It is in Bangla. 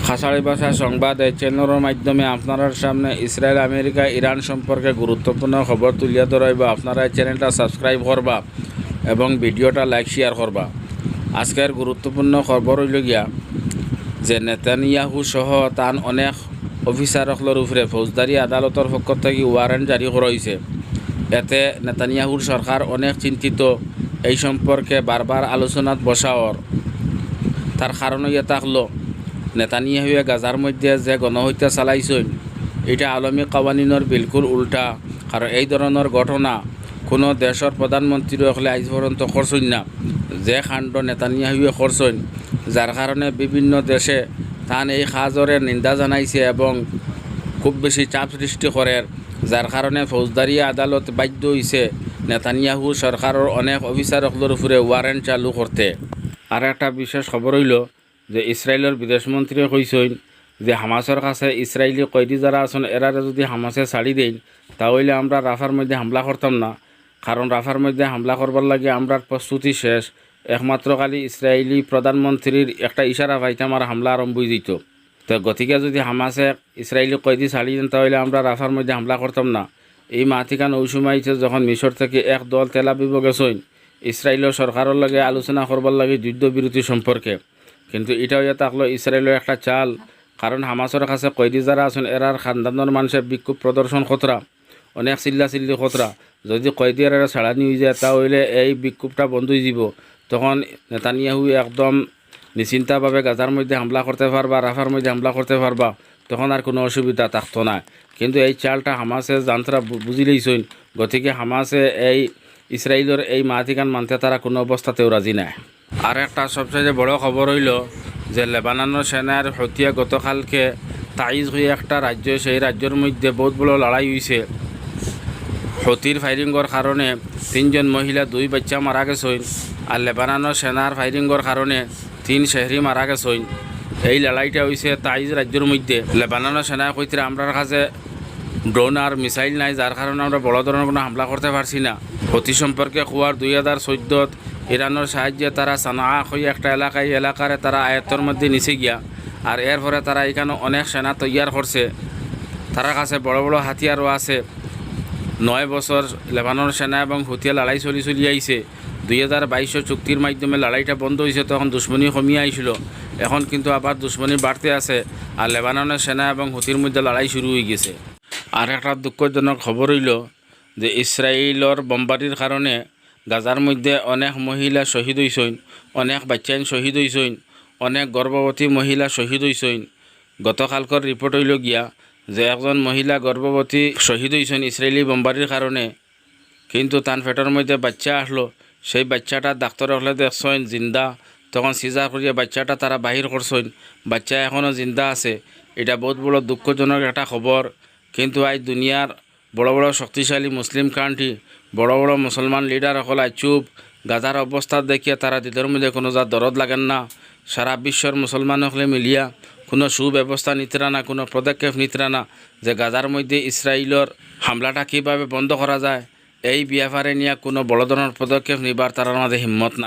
খাসাড়ি ভাষা সংবাদ এই চ্যানেলের মাধ্যমে আপনার সামনে ইসরায়েল আমেরিকা ইরান সম্পর্কে গুরুত্বপূর্ণ খবর তুলিয়া ধরাইব। আপনারা এই চ্যানেলটা সাবস্ক্রাইব করবা এবং ভিডিওটা লাইক শেয়ার করবা। আজকের গুরুত্বপূর্ণ খবর হইল গিয়া যে নেতানিয়াহু সহ তান অনেক অফিসারসকলের উপরে ফৌজদারি আদালতের পক্ষ থেকে ওয়ারেন্ট জারি করা হয়েছে। এতে নেতানিয়াহুর সরকার অনেক চিন্তিত। এই সম্পর্কে বারবার আলোচনাত বসাওয়ার তার কারণ হইয়া থাকলো নেতানিয়াহুয়ে গাজার মধ্যে যে গণহত্যা চালাইছেন এটা আলমী কাওয়ানিনের বিলকুল উল্টা। কারণ এই ধরনের ঘটনা কোনো দেশের প্রধানমন্ত্রী হলে আজ পর্যন্ত করছেন না। যে কাণ্ড নেতানিয়াহুয়ে করছেন, যার কারণে বিভিন্ন দেশে তান এই কাজরে নিন্দা জানাইছে এবং খুব বেশি চাপ সৃষ্টি করে, যার কারণে ফৌজদারি আদালত বাধ্য হয়েছে নেতানিয়াহু সরকারের অনেক অফিসারসকলের উপরে ওয়ারেন্ট চালু করতে। আর একটা বিশেষ খবর হইল যে ইসরায়েলের বিদেশমন্ত্রী কইছেন যে হামাসের কাছে ইসরায়েলি কয়েদি যারা আছেন এরারে যদি হামাসে ছাড়ি দেন তাহলে আমরা রাফার মধ্যে হামলা করতাম না। কারণ রাফার মধ্যে হামলা করবার লাগে আমরা প্রস্তুতি শেষ। একমাত্র খালি ইসরায়েলি প্রধানমন্ত্রীর একটা ইশারা পাইতাম আর হামলা আরম্ভ হয়ে যেত। তো গতিকে যদি হামাসে ইসরায়েলি কয়েদি ছাড়ি দেন তাহলে আমরা রাফার মধ্যে হামলা করতাম না। এই মাথিকান ওই সময় যখন মিশর থেকে এক দল তেল আবিব গেছেন ইসরায়েলের সরকারের লাগে আলোচনা করবার লাগে যুদ্ধবিরতি সম্পর্কে। কিন্তু এটাও থাকলো ইসরায়েলের একটা চাল। কারণ হামাসের কাছে কয়েদি যারা আছেন এরার খানদানের মানুষের বিক্ষোভ প্রদর্শন খতরা, অনেক চিল্লি খতরা। যদি কয়েদি এরা ছাড়ানি হয়ে যায় তাহলে এই বিক্ষোভটা বন্ধ হয়ে যাব। তখন নেতানিয়াহু একদম নিশ্চিন্তাভাবে গাজার মধ্যে হামলা করতে পারবা, রাফার মধ্যে হামলা করতে পারবা, তখন আর কোনো অসুবিধা থাকতো না। কিন্তু এই চালটা হামাসে জানতারা বুঝি লইছেন। গতিকে হামাসে এই ইসরায়েলের এই মাথিকান মানতে তারা কোনো অবস্থাতেও রাজি নাই। আর একটা সবচেয়ে বড় খবর হইল যে লেবাননের সেনার হতিয়া গতকালকে তাইজ হয়ে একটা রাজ্য, সেই রাজ্যের মধ্যে বহুত বড় লড়াই হয়েছে। হতির ফায়ারিংয়ের কারণে 3 জন মহিলা 2 বাচ্চা মারা গেছেন। আর লেবাননের সেনার ফায়ারিংয়ের কারণে 3 শহরি মারা গেছেন। এই লড়াইটা হয়েছে তাইজ রাজ্যের মধ্যে। লেবাননের সেনায় কইতে আমরা কাছে ড্রোন আর মিসাইল নাই, যার কারণে আমরা বড় ধরনের কোনো হামলা করতে পারছি না। হতি সম্পর্কে খোয়ার 2014 ইরানের সাহায্যে তারা সানা হয়ে একটা এলাকারে তারা আয়ত্তর মধ্যে নিচে গিয়া। আর এরপরে তারা এখানে অনেক সেনা তৈয়ার করছে। তার কাছে বড় বড় হাতিয়ারও আছে। 9 বছর লেবানন সেনা এবং হুতিয়া লড়াই চলি আইছে। 2022 চুক্তির মাধ্যমে লড়াইটা বন্ধ হয়েছে, তখন দুশ্মনী কমিয়ে আইছিল। এখন কিন্তু আবার দুশ্মনী বাড়তে আছে আর লেবাননের সেনা এবং হুতির মধ্যে লড়াই শুরু হয়ে গেছে। আর একটা দুঃখজনক খবর হইল যে ইসরায়েলের বোমবারির কারণে গাজার মধ্যে অনেক মহিলা শহীদ হয়েছেন, অনেক বাচ্চাইন শহীদ হয়েছেন, অনেক গর্ভবতী মহিলা শহীদ হয়েছেন। গতকালকর রিপোর্ট হইল গিয়া যে একজন মহিলা গর্ভবতী শহীদ হয়েছেন ইসরায়েলি বোমবারির কারণে। কিন্তু তার পেটের মধ্যে বাচ্চা আসলো, সেই বাচ্চাটা ডাক্তার হলে দেখছেন জিন্দা। তখন সিজার করিয়া বাচ্চাটা তারা বাহির করছেন, বাচ্চা এখনও জিন্দা আছে। এটা বহুত বড় দুঃখজনক একটা খবর। কিন্তু আজ দুনিয়ার বড় বড় শক্তিশালী মুসলিম কান্ট্রি, বড় বড় মুসলমান লিডার সকল আজ চুপ। গাজার অবস্থা দেখিয়ে তারা দিদের মধ্যে কোনো যা দরদ লাগেন না। সারা বিশ্বর মুসলমান হলে মিলিয়া কোনো সুব্যবস্থা নিতরা না, কোনো পদক্ষেপ নিতরা না যে গাজার মধ্যে ইসরায়েলের হামলাটা কীভাবে বন্ধ করা যায়। এই ব্যাপারে নিয়ে কোনো বড় ধরনের পদক্ষেপ নিবার তার আমাদের হিম্মত না।